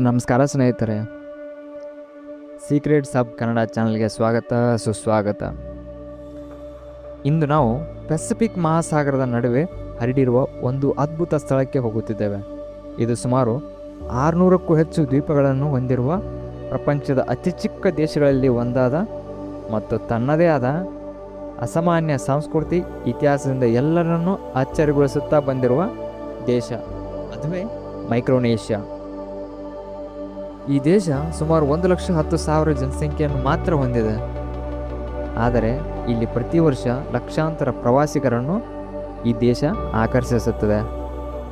ನಮಸ್ಕಾರ ಸ್ನೇಹಿತರೆ, ಸೀಕ್ರೆಟ್ ಸಬ್ ಕನ್ನಡ ಚಾನಲ್ಗೆ ಸ್ವಾಗತ ಸುಸ್ವಾಗತ. ಇಂದು ನಾವು ಪೆಸಿಫಿಕ್ ಮಹಾಸಾಗರದ ನಡುವೆ ಹರಡಿರುವ ಒಂದು ಅದ್ಭುತ ಸ್ಥಳಕ್ಕೆ ಹೋಗುತ್ತಿದ್ದೇವೆ. ಇದು ಸುಮಾರು 600ಕ್ಕೂ ಹೆಚ್ಚು ದ್ವೀಪಗಳನ್ನು ಹೊಂದಿರುವ ಪ್ರಪಂಚದ ಅತಿ ಚಿಕ್ಕ ದೇಶಗಳಲ್ಲಿ ಒಂದಾದ ಮತ್ತು ತನ್ನದೇ ಆದ ಅಸಾಮಾನ್ಯ ಸಂಸ್ಕೃತಿ ಇತಿಹಾಸದಿಂದ ಎಲ್ಲರನ್ನೂ ಅಚ್ಚರಿಗೊಳಿಸುತ್ತಾ ಬಂದಿರುವ ದೇಶ, ಅದುವೇ ಮೈಕ್ರೋನೇಷ್ಯಾ. ಈ ದೇಶ ಸುಮಾರು 1,10,000 ಜನಸಂಖ್ಯೆಯನ್ನು ಮಾತ್ರ ಹೊಂದಿದೆ. ಆದರೆ ಇಲ್ಲಿ ಪ್ರತಿ ವರ್ಷ ಲಕ್ಷಾಂತರ ಪ್ರವಾಸಿಗರನ್ನು ಈ ದೇಶ ಆಕರ್ಷಿಸುತ್ತದೆ.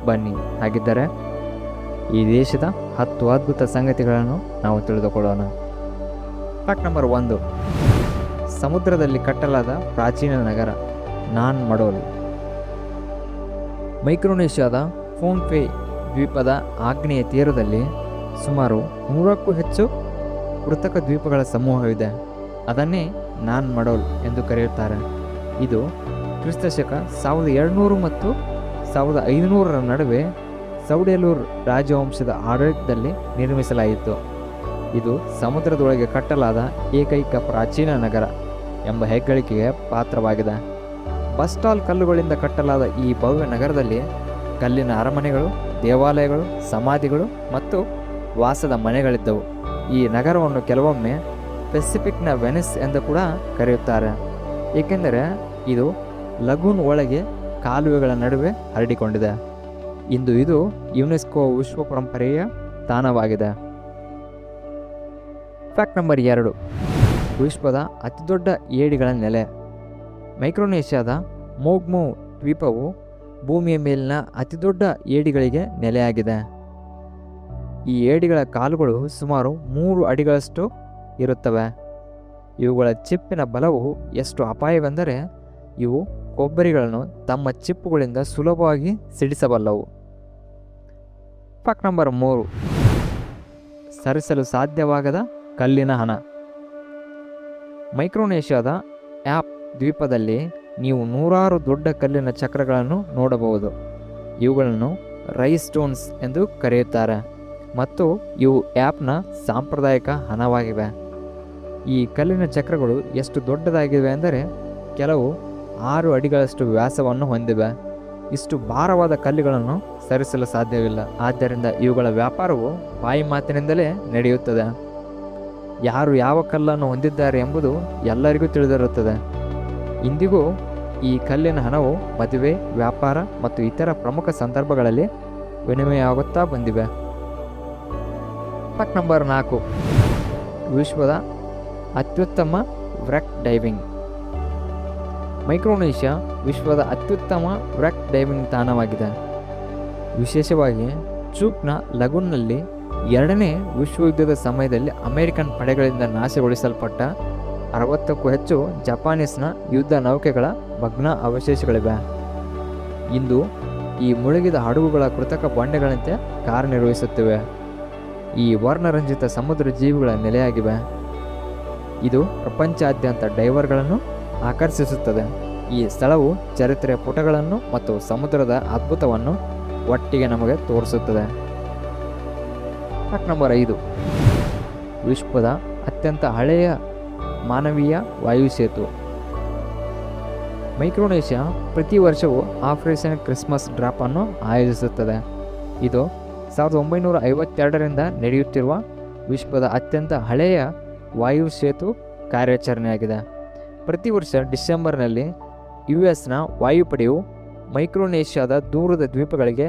ಬನ್ನಿ, ಹಾಗಿದ್ದರೆ ಈ ದೇಶದ 10 ಅದ್ಭುತ ಸಂಗತಿಗಳನ್ನು ನಾವು ತಿಳಿದುಕೊಳ್ಳೋಣ. ಫ್ಯಾಕ್ಟ್ ನಂಬರ್ 1, ಸಮುದ್ರದಲ್ಲಿ ಕಟ್ಟಲಾದ ಪ್ರಾಚೀನ ನಗರ ನಾನ್ ಮಡೋಲ್. ಮೈಕ್ರೋನೇಷ್ಯಾದ ಫೋನ್ ಪೆ ದ್ವೀಪದ ಆಗ್ನೇಯ ತೀರದಲ್ಲಿ ಸುಮಾರು 100ಕ್ಕೂ ಹೆಚ್ಚು ಕೃತಕ ದ್ವೀಪಗಳ ಸಮೂಹವಿದೆ. ಅದನ್ನೇ ನಾನ್ ಮಡೋಲ್ ಎಂದು ಕರೆಯುತ್ತಾರೆ. ಇದು ಕ್ರಿಸ್ತಶಕ 1200 ಮತ್ತು 1500ರ ನಡುವೆ ಸೌಡೆಲೂರ್ ರಾಜವಂಶದ ಆಡಳಿತದಲ್ಲಿ ನಿರ್ಮಿಸಲಾಯಿತು. ಇದು ಸಮುದ್ರದೊಳಗೆ ಕಟ್ಟಲಾದ ಏಕೈಕ ಪ್ರಾಚೀನ ನಗರ ಎಂಬ ಹೆಗ್ಗಳಿಕೆಗೆ ಪಾತ್ರವಾಗಿದೆ. ಬಸ್ಟಾಲ್ ಕಲ್ಲುಗಳಿಂದ ಕಟ್ಟಲಾದ ಈ ಭವ್ಯ ನಗರದಲ್ಲಿ ಕಲ್ಲಿನ ಅರಮನೆಗಳು, ದೇವಾಲಯಗಳು, ಸಮಾಧಿಗಳು ಮತ್ತು ವಾಸದ ಮನೆಗಳಿದ್ದವು. ಈ ನಗರವನ್ನು ಕೆಲವೊಮ್ಮೆ ಪೆಸಿಫಿಕ್ನ ವೆನಿಸ್ ಎಂದು ಕೂಡ ಕರೆಯುತ್ತಾರೆ, ಏಕೆಂದರೆ ಇದು ಲಗೂನ್ ಒಳಗೆ ಕಾಲುವೆಗಳ ನಡುವೆ ಹರಡಿಕೊಂಡಿದೆ. ಇಂದು ಇದು ಯುನೆಸ್ಕೋ ವಿಶ್ವ ಪರಂಪರೆಯ ತಾಣವಾಗಿದೆ. ಫ್ಯಾಕ್ಟ್ ನಂಬರ್ 2, ವಿಶ್ವದ ಅತಿದೊಡ್ಡ ಏಡಿಗಳ ನೆಲೆ. ಮೈಕ್ರೋನೇಷ್ಯಾದ ಮೋಗ್ಮೋ ದ್ವೀಪವು ಭೂಮಿಯ ಮೇಲಿನ ಅತಿದೊಡ್ಡ ಏಡಿಗಳಿಗೆ ನೆಲೆಯಾಗಿದೆ. ಈ ಏಡಿಗಳ ಕಾಲುಗಳು ಸುಮಾರು 3 ಅಡಿಗಳಷ್ಟು ಇರುತ್ತವೆ. ಇವುಗಳ ಚಿಪ್ಪಿನ ಬಲವು ಎಷ್ಟು ಅಪಾಯವೆಂದರೆ ಇವು ಕೊಬ್ಬರಿಗಳನ್ನು ತಮ್ಮ ಚಿಪ್ಪುಗಳಿಂದ ಸುಲಭವಾಗಿ ಸಿಡಿಸಬಲ್ಲವು. ಫ್ಯಾಕ್ಟ್ ನಂಬರ್ 3, ಸರಿಸಲು ಸಾಧ್ಯವಾಗದ ಕಲ್ಲಿನ ಹಣ. ಮೈಕ್ರೋನೇಷ್ಯಾದ ಆ್ಯಪ್ ದ್ವೀಪದಲ್ಲಿ ನೀವು 100 ದೊಡ್ಡ ಕಲ್ಲಿನ ಚಕ್ರಗಳನ್ನು ನೋಡಬಹುದು. ಇವುಗಳನ್ನು ರೈಸ್ ಸ್ಟೋನ್ಸ್ ಎಂದು ಕರೆಯುತ್ತಾರೆ ಮತ್ತು ಇವು ಆ್ಯಪ್ನ ಸಾಂಪ್ರದಾಯಿಕ ಹಣವಾಗಿವೆ. ಈ ಕಲ್ಲಿನ ಚಕ್ರಗಳು ಎಷ್ಟು ದೊಡ್ಡದಾಗಿವೆ ಎಂದರೆ ಕೆಲವು 6 ಅಡಿಗಳಷ್ಟು ವ್ಯಾಸವನ್ನು ಹೊಂದಿವೆ. ಇಷ್ಟು ಭಾರವಾದ ಕಲ್ಲುಗಳನ್ನು ಸರಿಸಲು ಸಾಧ್ಯವಿಲ್ಲ. ಆದ್ದರಿಂದ ಇವುಗಳ ವ್ಯಾಪಾರವು ಬಾಯಿ ಮಾತಿನಿಂದಲೇ ನಡೆಯುತ್ತದೆ. ಯಾರು ಯಾವ ಕಲ್ಲನ್ನು ಹೊಂದಿದ್ದಾರೆ ಎಂಬುದು ಎಲ್ಲರಿಗೂ ತಿಳಿದಿರುತ್ತದೆ. ಇಂದಿಗೂ ಈ ಕಲ್ಲಿನ ಹಣವು ಮದುವೆ, ವ್ಯಾಪಾರ ಮತ್ತು ಇತರ ಪ್ರಮುಖ ಸಂದರ್ಭಗಳಲ್ಲಿ ವಿನಿಮಯವಾಗುತ್ತಾ ಬಂದಿವೆ. ಫ್ಯಾಕ್ಟ್ ನಂಬರ್ 4, ವಿಶ್ವದ ಅತ್ಯುತ್ತಮ ವ್ರೆಕ್ ಡೈವಿಂಗ್. ಮೈಕ್ರೋನೇಷ್ಯಾ ವಿಶ್ವದ ಅತ್ಯುತ್ತಮ ವ್ರೆಕ್ ಡೈವಿಂಗ್ ತಾಣವಾಗಿದೆ. ವಿಶೇಷವಾಗಿ ಚೂಕ್ನ ಲಗೂನ್ನಲ್ಲಿ 2ನೇ ವಿಶ್ವಯುದ್ಧದ ಸಮಯದಲ್ಲಿ ಅಮೆರಿಕನ್ ಪಡೆಗಳಿಂದ ನಾಶಗೊಳಿಸಲ್ಪಟ್ಟ 60ಕ್ಕೂ ಹೆಚ್ಚು ಜಪಾನೀಸ್ನ ಯುದ್ಧ ನೌಕೆಗಳ ಭಗ್ನ ಅವಶೇಷಗಳಿವೆ. ಇಂದು ಈ ಮುಳುಗಿದ ಹಡಗುಗಳ ಕೃತಕ ಬಂಡೆಗಳಂತೆ ಕಾರ್ಯನಿರ್ವಹಿಸುತ್ತಿವೆ. ಈ ವರ್ಣರಂಜಿತ ಸಮುದ್ರ ಜೀವಿಗಳ ನೆಲೆಯಾಗಿವೆ. ಇದು ಪ್ರಪಂಚಾದ್ಯಂತ ಡೈವರ್ಗಳನ್ನು ಆಕರ್ಷಿಸುತ್ತದೆ. ಈ ಸ್ಥಳವು ಚರಿತ್ರೆಯ ಪುಟಗಳನ್ನು ಮತ್ತು ಸಮುದ್ರದ ಅದ್ಭುತವನ್ನು ಒಟ್ಟಿಗೆ ನಮಗೆ ತೋರಿಸುತ್ತದೆ. ಫ್ಯಾಕ್ಟ್ ನಂಬರ್ 5, ವಿಶ್ವದ ಅತ್ಯಂತ ಹಳೆಯ ಮಾನವೀಯ ವಾಯುಸೇತು. ಮೈಕ್ರೋನೇಷ್ಯಾ ಪ್ರತಿ ವರ್ಷವೂ ಆಪರೇಷನ್ ಕ್ರಿಸ್ಮಸ್ ಡ್ರಾಪ್ ಅನ್ನು ಆಯೋಜಿಸುತ್ತದೆ. ಇದು 1952ರಿಂದ ನಡೆಯುತ್ತಿರುವ ವಿಶ್ವದ ಅತ್ಯಂತ ಹಳೆಯ ವಾಯುಸೇತು ಕಾರ್ಯಾಚರಣೆಯಾಗಿದೆ. ಪ್ರತಿ ವರ್ಷ ಡಿಸೆಂಬರ್ನಲ್ಲಿ US ವಾಯುಪಡೆಯು ಮೈಕ್ರೋನೇಷ್ಯಾದ ದೂರದ ದ್ವೀಪಗಳಿಗೆ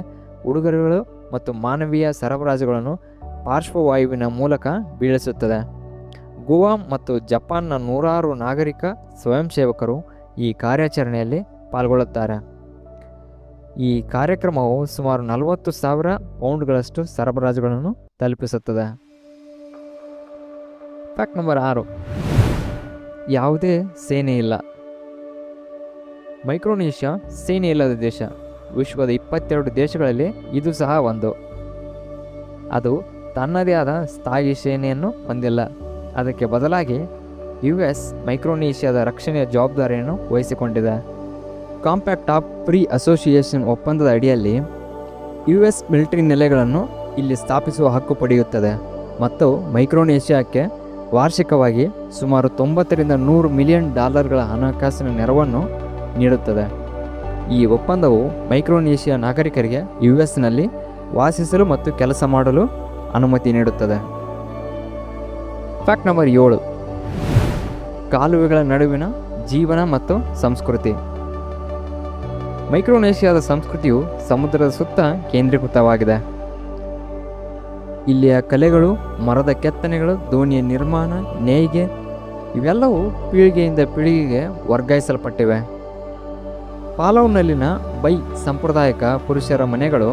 ಉಡುಗೊರೆಗಳು ಮತ್ತು ಮಾನವೀಯ ಸರಬರಾಜುಗಳನ್ನು ಪಾರ್ಶ್ವವಾಯುವಿನ ಮೂಲಕ ಬೀಳಿಸುತ್ತದೆ. ಗುವಾಮ್ ಮತ್ತು ಜಪಾನ್ನ 100 ನಾಗರಿಕ ಸ್ವಯಂ ಸೇವಕರು ಈ ಕಾರ್ಯಾಚರಣೆಯಲ್ಲಿ ಪಾಲ್ಗೊಳ್ಳುತ್ತಾರೆ. ಈ ಕಾರ್ಯಕ್ರಮವು ಸುಮಾರು 40,000 ಪೌಂಡ್ಗಳಷ್ಟು ಸರಬರಾಜುಗಳನ್ನು ತಲುಪಿಸುತ್ತದೆ. ಫ್ಯಾಕ್ಟ್ ನಂಬರ್ 6, ಯಾವುದೇ ಸೇನೆ ಇಲ್ಲ. ಮೈಕ್ರೋನೇಷ್ಯಾ ಸೇನೆ ಇಲ್ಲದ ದೇಶ. ವಿಶ್ವದ 22 ದೇಶಗಳಲ್ಲಿ ಇದು ಸಹ ಒಂದು. ಅದು ತನ್ನದೇ ಆದ ಸ್ಥಾಯಿ ಸೇನೆಯನ್ನು ಹೊಂದಿಲ್ಲ. ಅದಕ್ಕೆ ಬದಲಾಗಿ US ಮೈಕ್ರೋನೇಷ್ಯಾದ ರಕ್ಷಣೆಯ ಜವಾಬ್ದಾರಿಯನ್ನು ವಹಿಸಿಕೊಂಡಿದೆ. ಕಾಂಪ್ಯಾಕ್ಟ್ ಆಫ್ ಫ್ರೀ ಅಸೋಸಿಯೇಷನ್ ಒಪ್ಪಂದದ ಅಡಿಯಲ್ಲಿ US ಮಿಲಿಟರಿ ನೆಲೆಗಳನ್ನು ಇಲ್ಲಿ ಸ್ಥಾಪಿಸುವ ಹಕ್ಕು ಪಡೆಯುತ್ತದೆ ಮತ್ತು ಮೈಕ್ರೋನೇಷಿಯಾಕ್ಕೆ ವಾರ್ಷಿಕವಾಗಿ ಸುಮಾರು 90ರಿಂದ 100 ಮಿಲಿಯನ್ ಡಾಲರ್ಗಳ ಹಣಕಾಸಿನ ನೆರವನ್ನು ನೀಡುತ್ತದೆ. ಈ ಒಪ್ಪಂದವು ಮೈಕ್ರೋನೇಷಿಯಾ ನಾಗರಿಕರಿಗೆ ಯುಎಸ್ನಲ್ಲಿ ವಾಸಿಸಲು ಮತ್ತು ಕೆಲಸ ಮಾಡಲು ಅನುಮತಿ ನೀಡುತ್ತದೆ. ಫ್ಯಾಕ್ಟ್ ನಂಬರ್ 7, ಕಾಲುವೆಗಳ ನಡುವಿನ ಜೀವನ ಮತ್ತು ಸಂಸ್ಕೃತಿ. ಮೈಕ್ರೋನೇಷಿಯಾದ ಸಂಸ್ಕೃತಿಯು ಸಮುದ್ರದ ಸುತ್ತ ಕೇಂದ್ರೀಕೃತವಾಗಿದೆ. ಇಲ್ಲಿಯ ಕಲೆಗಳು, ಮರದ ಕೆತ್ತನೆಗಳು, ದೋಣಿಯ ನಿರ್ಮಾಣ, ನೇಯ್ಗೆ ಇವೆಲ್ಲವೂ ಪೀಳಿಗೆಯಿಂದ ಪೀಳಿಗೆಗೆ ವರ್ಗಾಯಿಸಲ್ಪಟ್ಟಿವೆ. ಪಾಲೌನಲ್ಲಿನ ಬೈ ಸಾಂಪ್ರದಾಯಿಕ ಪುರುಷರ ಮನೆಗಳು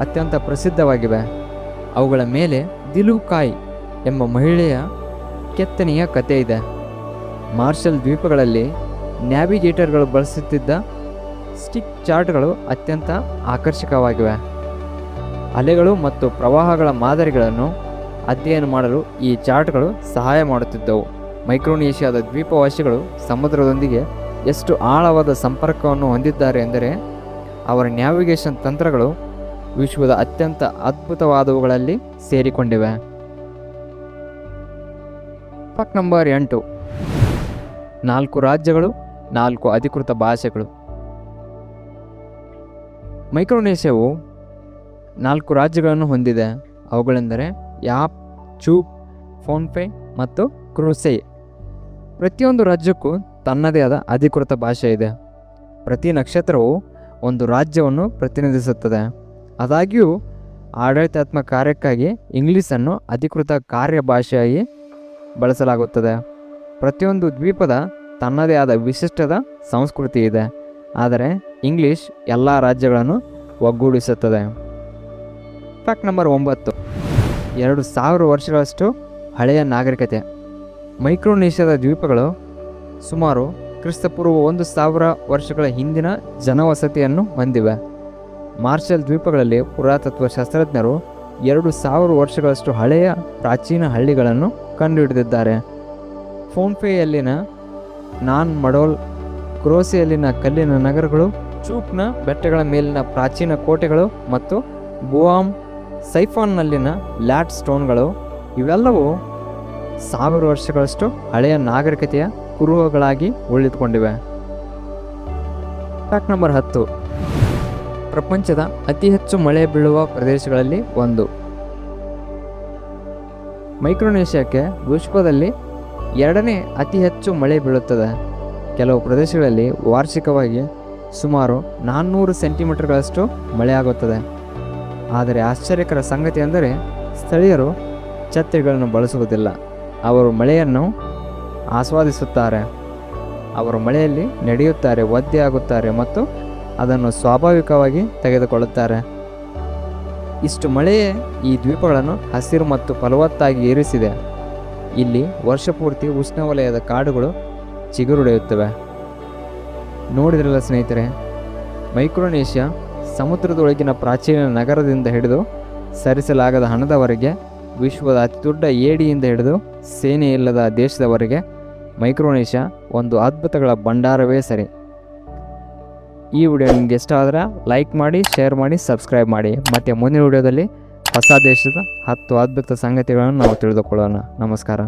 ಅತ್ಯಂತ ಪ್ರಸಿದ್ಧವಾಗಿವೆ. ಅವುಗಳ ಮೇಲೆ ದಿಲುಕಾಯ್ ಎಂಬ ಮಹಿಳೆಯ ಕೆತ್ತನೆಯ ಕಥೆ ಇದೆ. ಮಾರ್ಷಲ್ ದ್ವೀಪಗಳಲ್ಲಿ ನ್ಯಾವಿಗೇಟರ್ಗಳು ಬಳಸುತ್ತಿದ್ದ ಸ್ಟಿಕ್ ಚಾರ್ಟ್ಗಳು ಅತ್ಯಂತ ಆಕರ್ಷಕವಾಗಿವೆ. ಅಲೆಗಳು ಮತ್ತು ಪ್ರವಾಹಗಳ ಮಾದರಿಗಳನ್ನು ಅಧ್ಯಯನ ಮಾಡಲು ಈ ಚಾರ್ಟ್ಗಳು ಸಹಾಯ ಮಾಡುತ್ತಿದ್ದವು. ಮೈಕ್ರೋನೇಷಿಯಾದ ದ್ವೀಪವಾಸಿಗಳು ಸಮುದ್ರದೊಂದಿಗೆ ಎಷ್ಟು ಆಳವಾದ ಸಂಪರ್ಕವನ್ನು ಹೊಂದಿದ್ದಾರೆ ಎಂದರೆ ಅವರ ನ್ಯಾವಿಗೇಷನ್ ತಂತ್ರಗಳು ವಿಶ್ವದ ಅತ್ಯಂತ ಅದ್ಭುತವಾದವುಗಳಲ್ಲಿ ಸೇರಿಕೊಂಡಿವೆ. ಫ್ಯಾಕ್ಟ್ ನಂಬರ್ 8, 4 ರಾಜ್ಯಗಳು, 4 ಅಧಿಕೃತ ಭಾಷೆಗಳು. ಮೈಕ್ರೋನೇಷಿಯಾವು 4 ರಾಜ್ಯಗಳನ್ನು ಹೊಂದಿದೆ. ಅವುಗಳೆಂದರೆ ಯಾಪ್, ಚೂಪ್, ಫೋನ್ಪೆ ಮತ್ತು ಕ್ರೂಸೆ. ಪ್ರತಿಯೊಂದು ರಾಜ್ಯಕ್ಕೂ ತನ್ನದೇ ಆದ ಅಧಿಕೃತ ಭಾಷೆ ಇದೆ. ಪ್ರತಿ ನಕ್ಷತ್ರವು ಒಂದು ರಾಜ್ಯವನ್ನು ಪ್ರತಿನಿಧಿಸುತ್ತದೆ. ಆದಾಗ್ಯೂ ಆಡಳಿತಾತ್ಮಕ ಕಾರ್ಯಕ್ಕಾಗಿ ಇಂಗ್ಲಿಷನ್ನು ಅಧಿಕೃತ ಕಾರ್ಯಭಾಷೆಯಾಗಿ ಬಳಸಲಾಗುತ್ತದೆ. ಪ್ರತಿಯೊಂದು ದ್ವೀಪದ ತನ್ನದೇ ಆದ ವಿಶಿಷ್ಟದ ಸಂಸ್ಕೃತಿ ಇದೆ, ಆದರೆ ಇಂಗ್ಲಿಷ್ ಎಲ್ಲ ರಾಜ್ಯಗಳನ್ನು ಒಗ್ಗೂಡಿಸುತ್ತದೆ. ಫ್ಯಾಕ್ಟ್ ನಂಬರ್ 9, 2000 ವರ್ಷಗಳಷ್ಟು ಹಳೆಯ ನಾಗರಿಕತೆ. ಮೈಕ್ರೋನೇಷಿಯಾದ ದ್ವೀಪಗಳು ಸುಮಾರು ಕ್ರಿಸ್ತಪೂರ್ವ 1000 ವರ್ಷಗಳ ಹಿಂದಿನ ಜನವಸತಿಯನ್ನು ಹೊಂದಿವೆ. ಮಾರ್ಷಲ್ ದ್ವೀಪಗಳಲ್ಲಿ ಪುರಾತತ್ವ ಶಾಸ್ತ್ರಜ್ಞರು 2000 ವರ್ಷಗಳಷ್ಟು ಹಳೆಯ ಪ್ರಾಚೀನ ಹಳ್ಳಿಗಳನ್ನು ಕಂಡುಹಿಡಿದಿದ್ದಾರೆ. ಫೋನ್ಫೆಯಲ್ಲಿನ ನಾನ್ ಮಡೋಲ್, ಕ್ರೋಸೆಯಲ್ಲಿನ ಕಲ್ಲಿನ ನಗರಗಳು, ಚೂಪ್ನ ಬೆಟ್ಟಗಳ ಮೇಲಿನ ಪ್ರಾಚೀನ ಕೋಟೆಗಳು ಮತ್ತು ಬುವಾಮ್ ಸೈಫಾನ್ನಲ್ಲಿನ ಲ್ಯಾಟ್ ಸ್ಟೋನ್ಗಳು ಇವೆಲ್ಲವೂ 1000 ವರ್ಷಗಳಷ್ಟು ಹಳೆಯ ನಾಗರಿಕತೆಯ ಕುರುಹುಗಳಾಗಿ ಉಳಿದುಕೊಂಡಿವೆ. ಫ್ಯಾಕ್ಟ್ ನಂಬರ್ 10, ಪ್ರಪಂಚದ ಅತಿ ಹೆಚ್ಚು ಮಳೆ ಬೀಳುವ ಪ್ರದೇಶಗಳಲ್ಲಿ ಒಂದು. ಮೈಕ್ರೋನೇಷಿಯಾಕ್ಕೆ ವಿಶ್ವದಲ್ಲಿ 2ನೇ ಅತಿ ಹೆಚ್ಚು ಮಳೆ ಬೀಳುತ್ತದೆ. ಕೆಲವು ಪ್ರದೇಶಗಳಲ್ಲಿ ವಾರ್ಷಿಕವಾಗಿ ಸುಮಾರು 400 ಸೆಂಟಿಮೀಟರ್ಗಳಷ್ಟು ಮಳೆಯಾಗುತ್ತದೆ. ಆದರೆ ಆಶ್ಚರ್ಯಕರ ಸಂಗತಿ ಎಂದರೆ ಸ್ಥಳೀಯರು ಛತ್ರಿಗಳನ್ನು ಬಳಸುವುದಿಲ್ಲ. ಅವರು ಮಳೆಯನ್ನು ಆಸ್ವಾದಿಸುತ್ತಾರೆ. ಅವರು ಮಳೆಯಲ್ಲಿ ನಡೆಯುತ್ತಾರೆ, ಒದ್ದೆಯಾಗುತ್ತಾರೆ ಮತ್ತು ಅದನ್ನು ಸ್ವಾಭಾವಿಕವಾಗಿ ತೆಗೆದುಕೊಳ್ಳುತ್ತಾರೆ. ಇಷ್ಟು ಮಳೆಯೇ ಈ ದ್ವೀಪಗಳನ್ನು ಹಸಿರು ಮತ್ತು ಫಲವತ್ತಾಗಿ ಇರಿಸಿದೆ. ಇಲ್ಲಿ ವರ್ಷಪೂರ್ತಿ ಉಷ್ಣವಲಯದ ಕಾಡುಗಳು ಚಿಗುರುಡೆಯುತ್ತವೆ. ನೋಡಿದ್ರಲ್ಲ ಸ್ನೇಹಿತರೆ, ಮೈಕ್ರೋನೇಷಿಯಾ ಸಮುದ್ರದೊಳಗಿನ ಪ್ರಾಚೀನ ನಗರದಿಂದ ಹಿಡಿದು ಸರಿಸಲಾಗದ ಹಣದವರೆಗೆ, ವಿಶ್ವದ ಅತಿದೊಡ್ಡ ಏಡಿಯಿಂದ ಹಿಡಿದು ಸೇನೆ ಇಲ್ಲದ ದೇಶದವರೆಗೆ ಮೈಕ್ರೋನೇಷಿಯಾ ಒಂದು ಅದ್ಭುತಗಳ ಭಂಡಾರವೇ ಸರಿ. ಈ ವಿಡಿಯೋ ನಿಮಗೆ ಇಷ್ಟ ಆದರೆ ಲೈಕ್ ಮಾಡಿ, ಶೇರ್ ಮಾಡಿ, ಸಬ್ಸ್ಕ್ರೈಬ್ ಮಾಡಿ. ಮತ್ತು ಮುಂದಿನ ವಿಡಿಯೋದಲ್ಲಿ ಹೊಸ ದೇಶದ 10 ಅದ್ಭುತ ಸಂಗತಿಗಳನ್ನು ನಾವು ತಿಳಿದುಕೊಳ್ಳೋಣ. ನಮಸ್ಕಾರ.